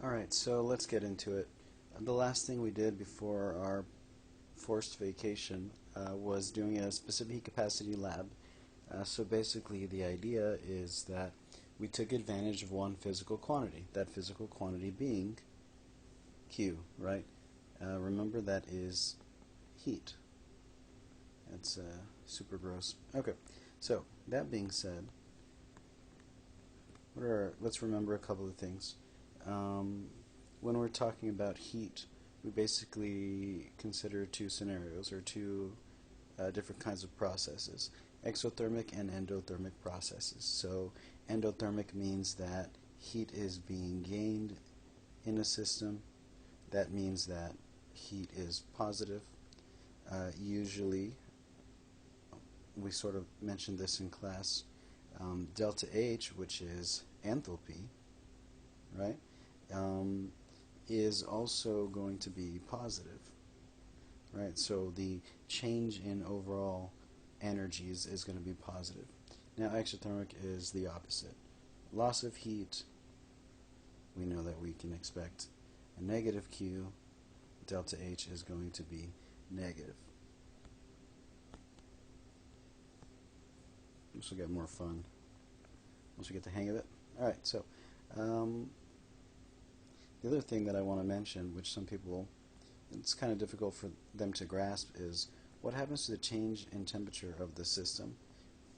Alright, so let's get into it. The last thing we did before our forced vacation was doing a specific heat capacity lab. So basically the idea is that we took advantage of one physical quantity, that physical quantity being Q, right? Remember that is heat. That's super gross. Okay, so that being said, let's remember a couple of things. When we're talking about heat, we basically consider two scenarios or two different kinds of processes, exothermic and endothermic processes. So endothermic means that heat is being gained in a system. That means that heat is positive. Usually, we sort of mentioned this in class, delta H, which is enthalpy, right, is also going to be positive, right? So the change in overall energies is going to be positive. Now exothermic is the opposite. Loss of heat, we know that we can expect a negative Q. Delta H is going to be negative. This will get more fun once we get the hang of it. Alright, so the other thing that I want to mention, which some people, it's kind of difficult for them to grasp, is what happens to the change in temperature of the system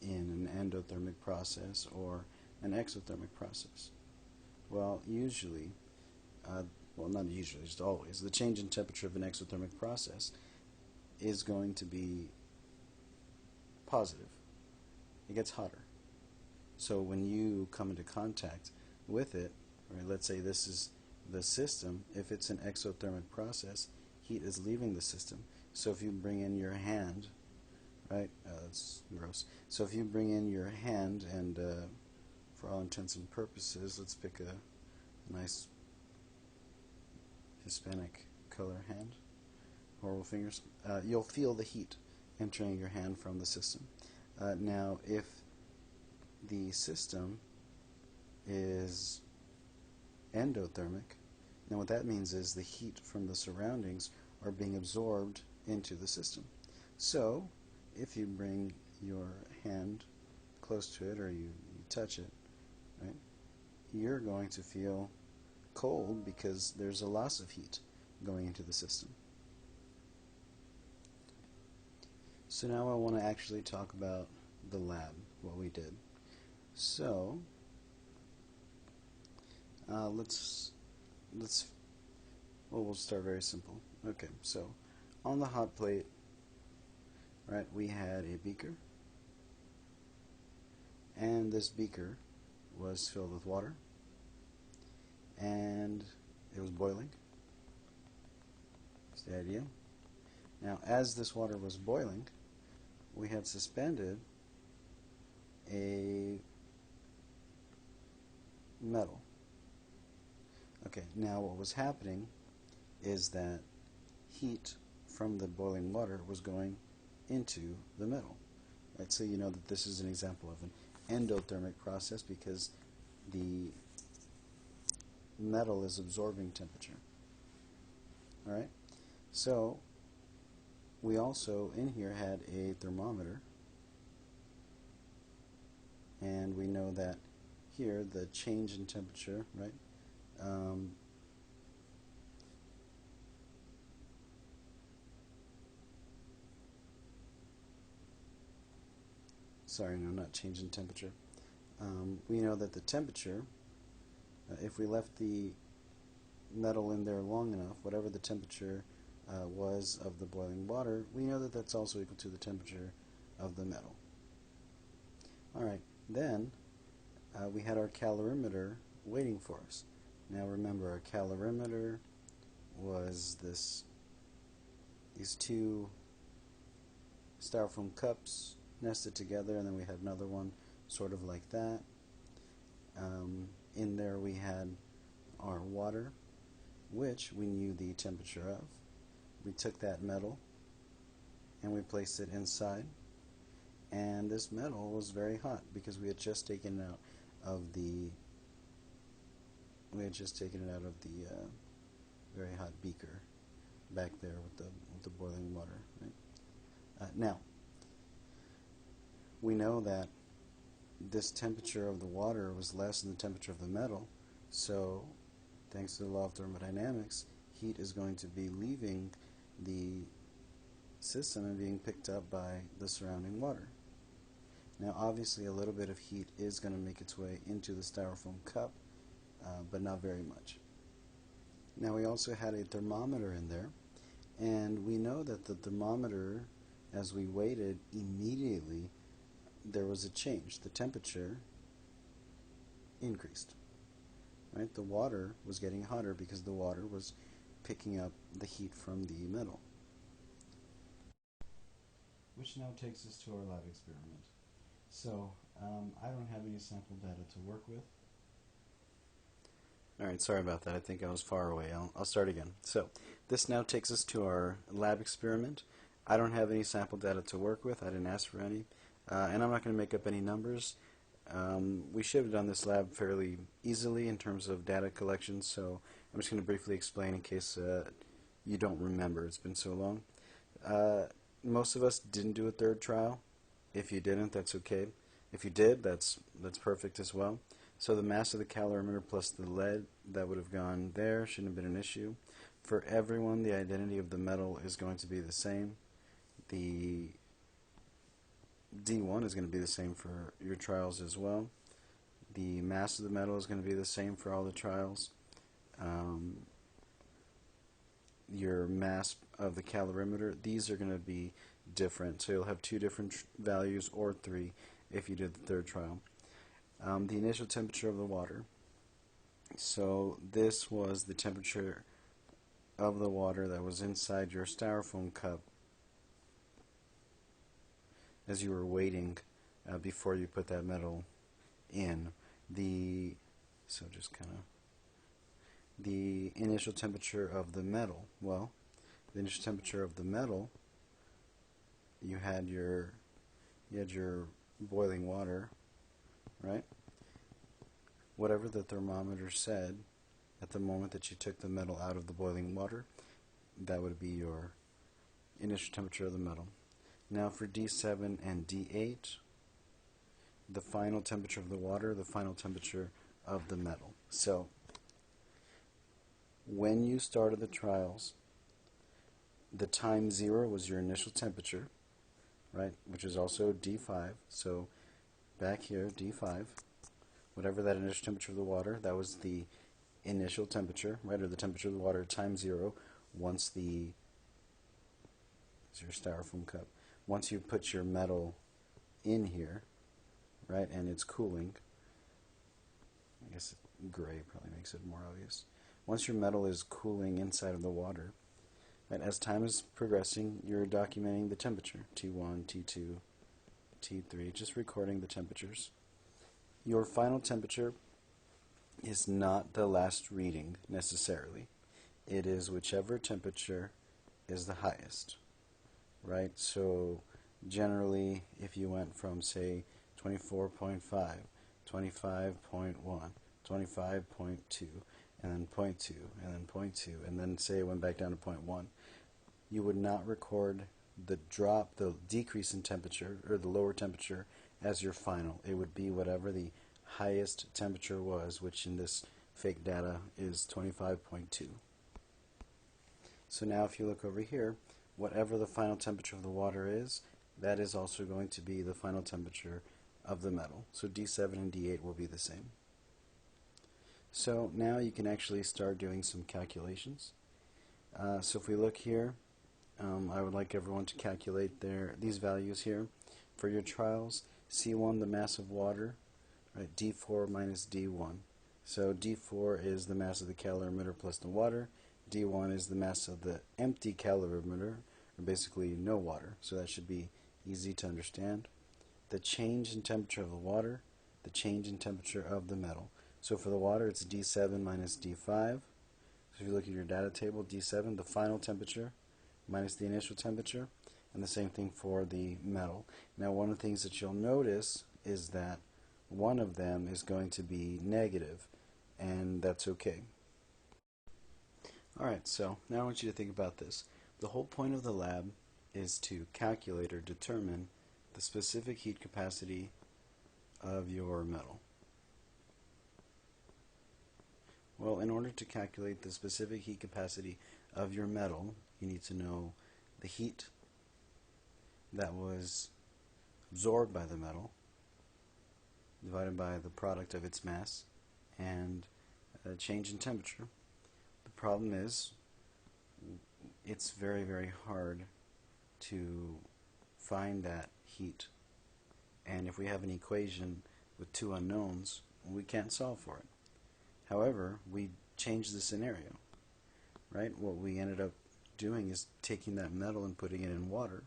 in an endothermic process or an exothermic process. Well, usually, well, not usually, just always, the change in temperature of an exothermic process is going to be positive. It gets hotter. So when you come into contact with it, right, let's say this is the system. If it's an exothermic process, heat is leaving the system. So if you bring in your hand, right, that's gross. So if you bring in your hand and for all intents and purposes, let's pick a nice Hispanic color hand, horrible fingers, you'll feel the heat entering your hand from the system. Now if the system is endothermic, then what that means is the heat from the surroundings are being absorbed into the system. So if you bring your hand close to it or you touch it, right, you're going to feel cold because there's a loss of heat going into the system. So now I want to actually talk about the lab, what we did. So we'll start very simple. Okay, so on the hot plate, right, we had a beaker, and this beaker was filled with water, and it was boiling. That's the idea. Now, as this water was boiling, we had suspended a metal. Okay, now what was happening is that heat from the boiling water was going into the metal. Right, so you know that this is an example of an endothermic process because the metal is absorbing temperature. Alright, so we also in here had a thermometer, and we know that here the change in temperature, right, sorry, no, not change in temperature. We know that the temperature, if we left the metal in there long enough, whatever the temperature was of the boiling water, we know that that's also equal to the temperature of the metal. Alright, then we had our calorimeter waiting for us. Now remember, our calorimeter was these two styrofoam cups nested together, and then we had another one sort of like that. In there we had our water, which we knew the temperature of. We took that metal and we placed it inside, and this metal was very hot because we had just taken it out of the We had just taken it out of the very hot beaker back there with the boiling water. Right? Now, we know that this temperature of the water was less than the temperature of the metal, so thanks to the law of thermodynamics, heat is going to be leaving the system and being picked up by the surrounding water. Now obviously a little bit of heat is going to make its way into the styrofoam cup, but not very much. Now we also had a thermometer in there, and we know that the thermometer, as we waited, immediately there was a change. The temperature increased. Right? The water was getting hotter because the water was picking up the heat from the metal. Which now takes us to our lab experiment. So, I don't have any sample data to work with. Alright, sorry about that. I think I was far away. I'll start again. So, this now takes us to our lab experiment. I don't have any sample data to work with. I didn't ask for any. And I'm not going to make up any numbers. We should have done this lab fairly easily in terms of data collection, so I'm just going to briefly explain in case you don't remember. It's been so long. Most of us didn't do a third trial. If you didn't, that's okay. If you did, that's perfect as well. So the mass of the calorimeter plus the lead that would have gone there shouldn't have been an issue. For everyone, the identity of the metal is going to be the same. The D1 is going to be the same for your trials as well. The mass of the metal is going to be the same for all the trials. Your mass of the calorimeter, these are going to be different. So you'll have two different values or three if you did the third trial. The initial temperature of the water. So this was the temperature of the water that was inside your styrofoam cup as you were waiting before you put that metal in. The initial temperature of the metal. Well, the initial temperature of the metal, you had your boiling water, right? Whatever the thermometer said at the moment that you took the metal out of the boiling water, that would be your initial temperature of the metal. Now for D7 and D8, the final temperature of the water, the final temperature of the metal. So when you started the trials, the time 0 was your initial temperature, right, which is also D5. So back here, D5, whatever that initial temperature of the water, that was the initial temperature, right, or the temperature of the water at time 0 once the, it's your styrofoam cup, once you put your metal in here, right, and it's cooling. I guess gray probably makes it more obvious. Once your metal is cooling inside of the water, right, as time is progressing, you're documenting the temperature, T1, T2, T3, just recording the temperatures. Your final temperature is not the last reading necessarily. It is whichever temperature is the highest, right? So generally, if you went from, say, 24.5, 25.1, 25.2, and then 0.2, and then 0.2, and then say it went back down to 0.1, you would not record the drop, the decrease in temperature, or the lower temperature as your final. It would be whatever the highest temperature was, which in this fake data is 25.2. So now if you look over here, whatever the final temperature of the water is, that is also going to be the final temperature of the metal. So D7 and D8 will be the same. So now you can actually start doing some calculations. So if we look here, I would like everyone to calculate these values here for your trials. C1, the mass of water, right? D4 minus D1. So D4 is the mass of the calorimeter plus the water. D1 is the mass of the empty calorimeter, or basically no water. So that should be easy to understand. The change in temperature of the water, the change in temperature of the metal. So for the water, it's D7 minus D5. So if you look at your data table, D7, the final temperature, minus the initial temperature, and the same thing for the metal. Now one of the things that you'll notice is that one of them is going to be negative. and that's okay. Alright, so now I want you to think about this. The whole point of the lab is to calculate or determine the specific heat capacity of your metal. Well, in order to calculate the specific heat capacity of your metal, you need to know the heat that was absorbed by the metal divided by the product of its mass and a change in temperature. The problem is it's very, very hard to find that heat. And if we have an equation with two unknowns, we can't solve for it. However, we changed the scenario, right? What we ended up doing is taking that metal and putting it in water.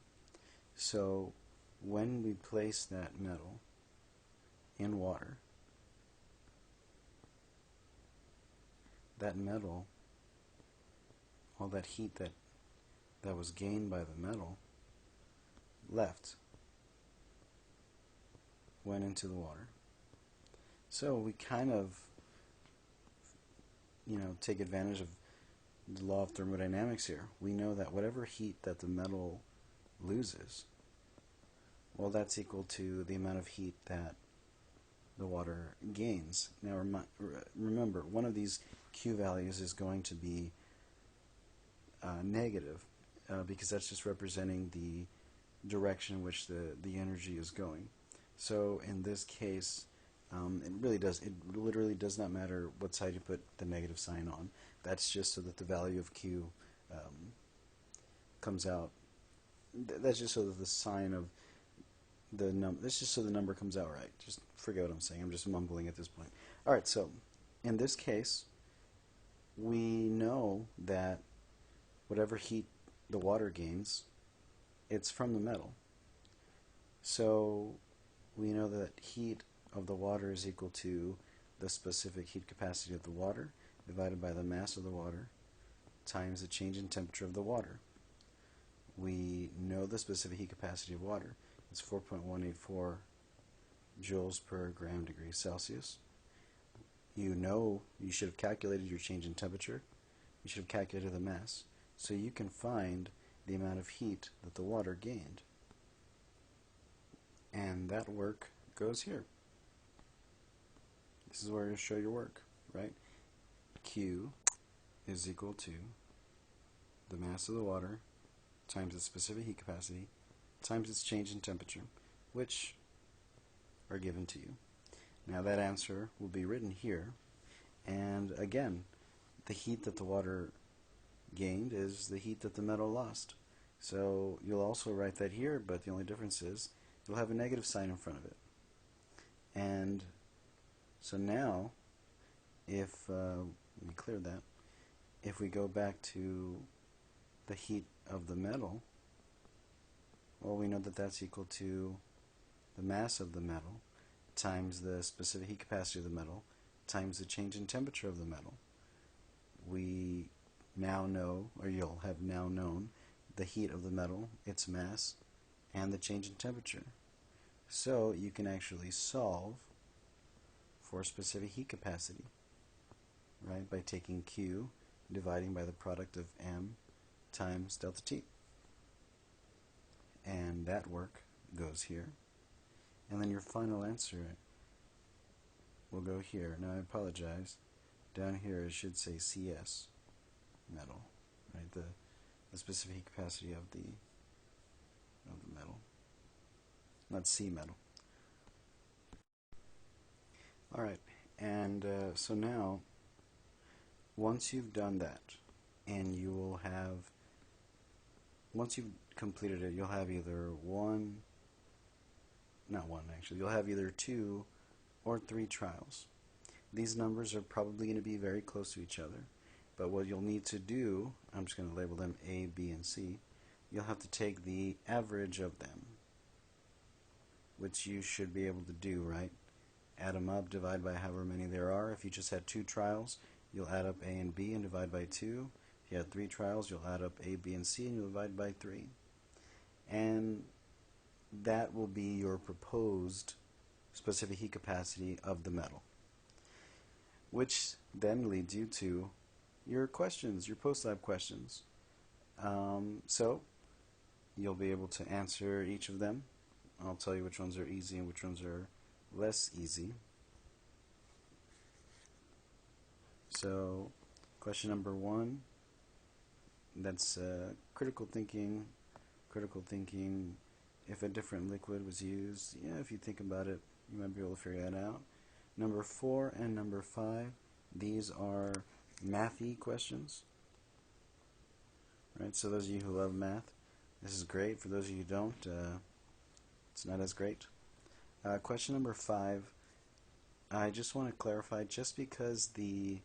So when we place that metal in water, that metal, all that heat that was gained by the metal left, went into the water. So we kind of, take advantage of the law of thermodynamics here. We know that whatever heat that the metal loses, well, that's equal to the amount of heat that the water gains. Now remember, one of these Q values is going to be negative because that's just representing the direction in which the energy is going. So in this case, it literally does not matter what side you put the negative sign on. That's just so that the value of Q comes out. That's just so that the sign of the number. That's just so the number comes out right. Just forget what I'm saying. I'm just mumbling at this point. All right. So in this case, we know that whatever heat the water gains, it's from the metal. So we know that heat of the water is equal to the specific heat capacity of the water divided by the mass of the water times the change in temperature of the water. We know the specific heat capacity of water. It's 4.184 joules per gram degree Celsius. You know you should have calculated your change in temperature. You should have calculated the mass. So you can find the amount of heat that the water gained. And that work goes here. This is where you show your work, right? Q is equal to the mass of the water times its specific heat capacity times its change in temperature, which are given to you. Now that answer will be written here, and again, the heat that the water gained is the heat that the metal lost. So you'll also write that here, but the only difference is you'll have a negative sign in front of it. And so now, if we clear that, if we go back to the heat of the metal, well, we know that that's equal to the mass of the metal times the specific heat capacity of the metal times the change in temperature of the metal. We now know, or you'll have now known, the heat of the metal, its mass, and the change in temperature. So you can actually solve for specific heat capacity, right, by taking Q, dividing by the product of M times delta T. And that work goes here. And then your final answer will go here. Now I apologize. Down here it should say CS, metal, right? The specific heat capacity of the metal, not C metal. All right, and so now, once you've done that, and you will have, once you've completed it, you'll have either you'll have either 2 or 3 trials. These numbers are probably going to be very close to each other, but what you'll need to do, I'm just going to label them A, B, and C, you'll have to take the average of them, which you should be able to do, right? Add them up, divide by however many there are. If you just had 2 trials, you'll add up A and B and divide by 2. If you had 3 trials, you'll add up A, B, and C and you'll divide by 3. And that will be your proposed specific heat capacity of the metal, which then leads you to your questions, your post-lab questions. So you'll be able to answer each of them. I'll tell you which ones are easy and which ones are less easy. So question number 1, that's critical thinking. Critical thinking, if a different liquid was used, yeah, if you think about it, you might be able to figure that out. Number 4 and number 5, these are mathy questions. Right, so those of you who love math, this is great. For those of you who don't, it's not as great. Question number 5, I just want to clarify, just because the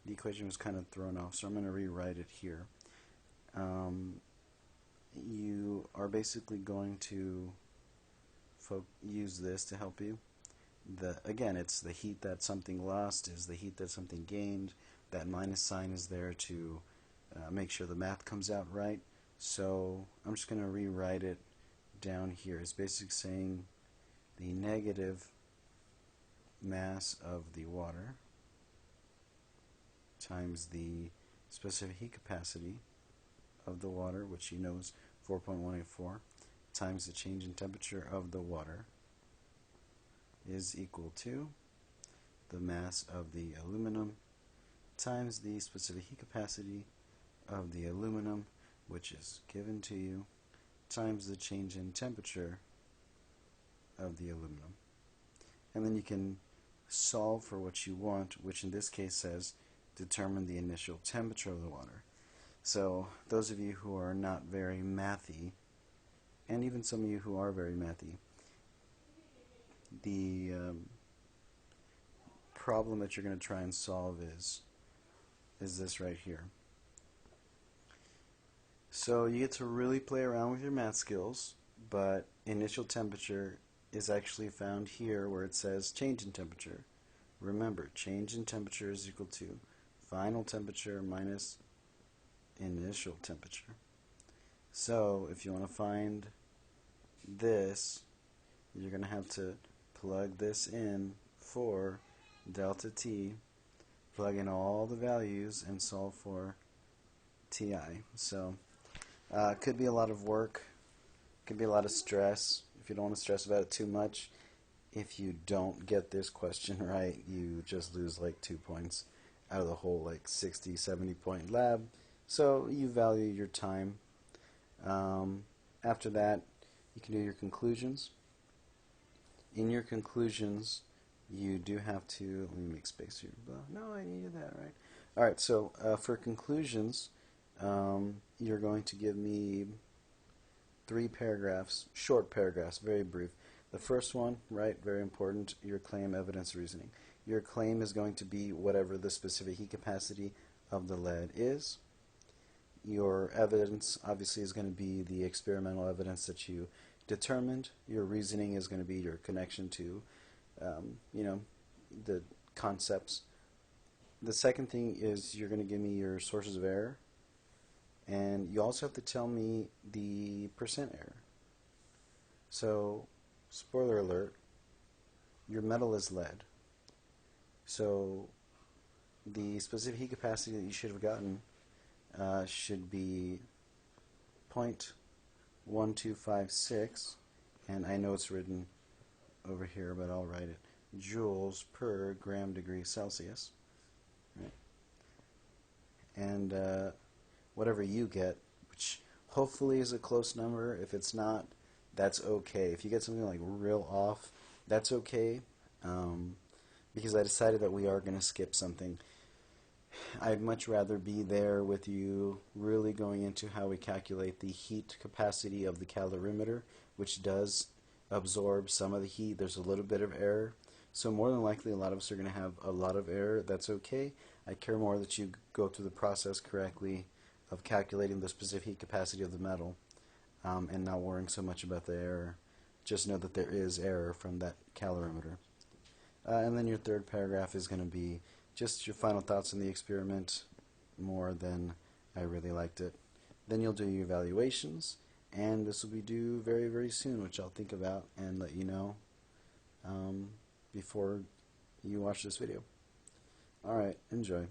equation was kind of thrown off, so I'm going to rewrite it here. You are basically going to use this to help you. Again, it's the heat that something lost is the heat that something gained. That minus sign is there to make sure the math comes out right. So I'm just going to rewrite it down here. It's basically saying the negative mass of the water times the specific heat capacity of the water, which you know is 4.184, times the change in temperature of the water is equal to the mass of the aluminum times the specific heat capacity of the aluminum, which is given to you, times the change in temperature of the aluminum. And then you can solve for what you want, which in this case says determine the initial temperature of the water. So those of you who are not very mathy, and even some of you who are very mathy, the problem that you're going to try and solve is this right here. So you get to really play around with your math skills, but initial temperature is actually found here where it says change in temperature. Remember, change in temperature is equal to final temperature minus initial temperature. So if you want to find this, you're going to have to plug this in for delta T, plug in all the values, and solve for Ti. So it could be a lot of work, could be a lot of stress. If you don't want to stress about it too much, if you don't get this question right, you just lose like 2 points out of the whole like 60, 70 point lab. So you value your time. After that, you can do your conclusions. In your conclusions, you do have to, let me make space here. No, I needed that, right? Alright, so for conclusions, you're going to give me 3 paragraphs, short paragraphs, very brief. The first one, right, very important, your claim, evidence, reasoning. Your claim is going to be whatever the specific heat capacity of the lead is. Your evidence, obviously, is going to be the experimental evidence that you determined. Your reasoning is going to be your connection to, the concepts. The second thing is you're going to give me your sources of error. And you also have to tell me the percent error. So, spoiler alert, your metal is lead. So, the specific heat capacity that you should have gotten should be 0.1256, and I know it's written over here, but I'll write it, joules per gram degree Celsius. Right? And whatever you get, which hopefully is a close number. If it's not, that's okay. If you get something like real off, that's okay, because I decided that we are going to skip something. I'd much rather be there with you really going into how we calculate the heat capacity of the calorimeter, which does absorb some of the heat. There's a little bit of error. So more than likely a lot of us are going to have a lot of error. That's okay. I care more that you go through the process correctly of calculating the specific heat capacity of the metal, and not worrying so much about the error. Just know that there is error from that calorimeter. And then your third paragraph is going to be just your final thoughts on the experiment, more than I really liked it. Then you'll do your evaluations, and this will be due very, very soon, which I'll think about and let you know before you watch this video. Alright, enjoy.